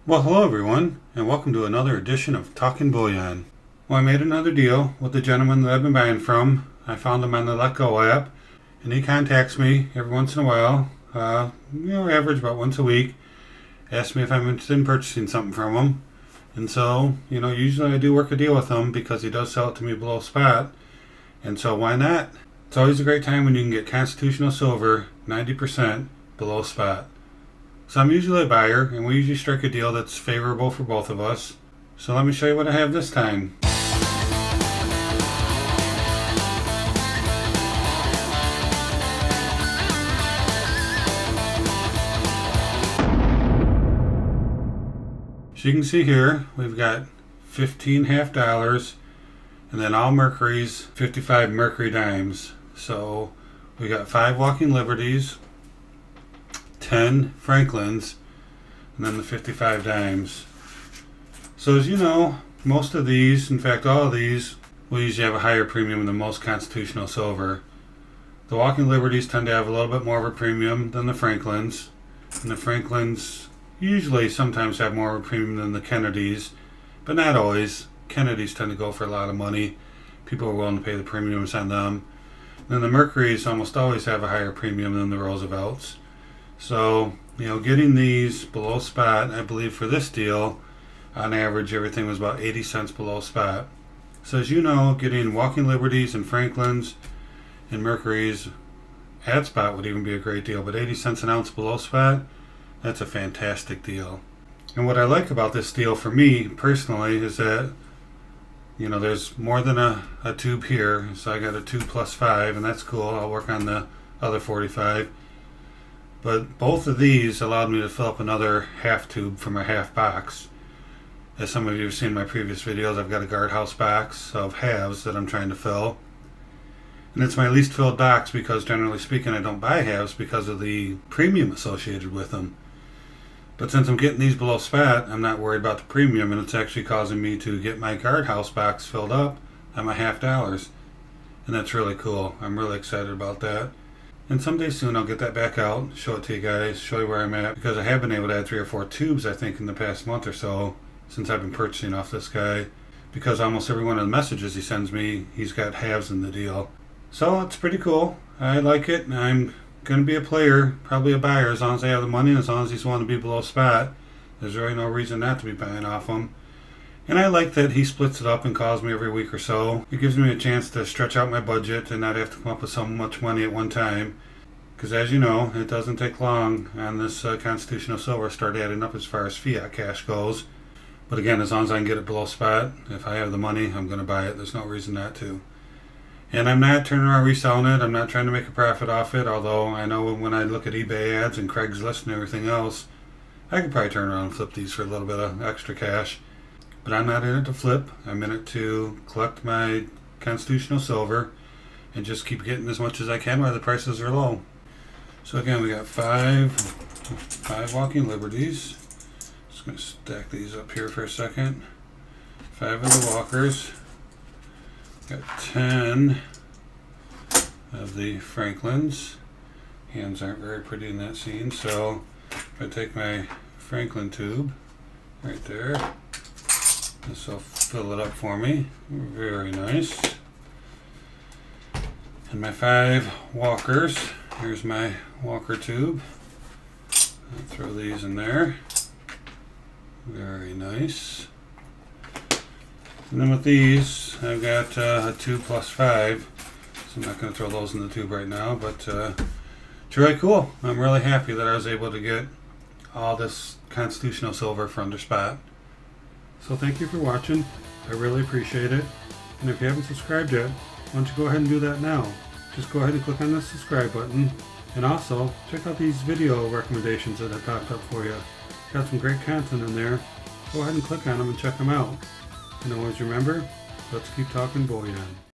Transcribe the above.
Well, hello everyone, and welcome to another edition of Talking Bullion. Well, I made another deal with the gentleman that I've been buying from. I found him on the Let Go app, and he contacts me every once in a while, average about once a week, asks me if I'm interested in purchasing something from him. And so, usually I do work a deal with him because he does sell it to me below spot, and so why not? It's always a great time when you can get constitutional silver 90% below spot. So I'm usually a buyer, and we usually strike a deal that's favorable for both of us. So let me show you what I have this time. So you can see here, we've got 15 half dollars, and then all Mercury's 55 Mercury dimes. So we got 5 Walking Liberties, 10 Franklins, and then the 55 dimes. So as you know, most of these, in fact all of these, will usually have a higher premium than most constitutional silver. The Walking Liberties tend to have a little bit more of a premium than the Franklins, and the Franklins usually sometimes have more of a premium than the Kennedys, but not always. Kennedys tend to go for a lot of money. People are willing to pay the premiums on them. And then the Mercurys almost always have a higher premium than the Roosevelts. So, getting these below spot, I believe for this deal, on average, everything was about 80 cents below spot. So as you know, getting Walking Liberties and Franklins and Mercurys at spot would even be a great deal, but 80 cents an ounce below spot, that's a fantastic deal. And what I like about this deal for me personally is that, there's more than a tube here. So I got a 2 plus 5, and that's cool. I'll work on the other 45. But both of these allowed me to fill up another half tube from a half box. As some of you have seen in my previous videos, I've got a guardhouse box of halves that I'm trying to fill. And it's my least filled box because, generally speaking, I don't buy halves because of the premium associated with them. But since I'm getting these below spot, I'm not worried about the premium, and it's actually causing me to get my guardhouse box filled up at my half dollars. And that's really cool. I'm really excited about that. And someday soon I'll get that back out, show it to you guys, show you where I'm at, because I have been able to add 3 or 4 tubes, I think, in the past month or so, since I've been purchasing off this guy, because almost every one of the messages he sends me, he's got halves in the deal. So it's pretty cool. I like it, and I'm going to be a player, probably a buyer, as long as I have the money, and as long as he's wanting to be below spot. There's really no reason not to be buying off him. And I like that he splits it up and calls me every week or so. It gives me a chance to stretch out my budget and not have to come up with so much money at one time. Because as you know, it doesn't take long on this constitutional silver to start adding up as far as fiat cash goes. But again, as long as I can get it below spot, if I have the money, I'm going to buy it. There's no reason not to. And I'm not turning around reselling it. I'm not trying to make a profit off it. Although I know when I look at eBay ads and Craigslist and everything else, I could probably turn around and flip these for a little bit of extra cash. But I'm not in it to flip. I'm in it to collect my constitutional silver and just keep getting as much as I can while the prices are low. So again, we got 5 Walking Liberties. Just going to stack these up here for a second. 5 of the Walkers. Got 10 of the Franklins. Hands aren't very pretty in that scene, so if I take my Franklin tube right there, this will fill it up for me. Very nice. And my 5 Walkers. Here's my Walker tube. I'll throw these in there. Very nice. And then with these, I've got a 2 plus 5. So I'm not going to throw those in the tube right now, but it's really cool. I'm really happy that I was able to get all this constitutional silver for under spot. So thank you for watching. I really appreciate it. And if you haven't subscribed yet, why don't you go ahead and do that now. Just go ahead and click on the subscribe button. And also, check out these video recommendations that I popped up for you. Got some great content in there. Go ahead and click on them and check them out. And always remember, let's keep talking bullion.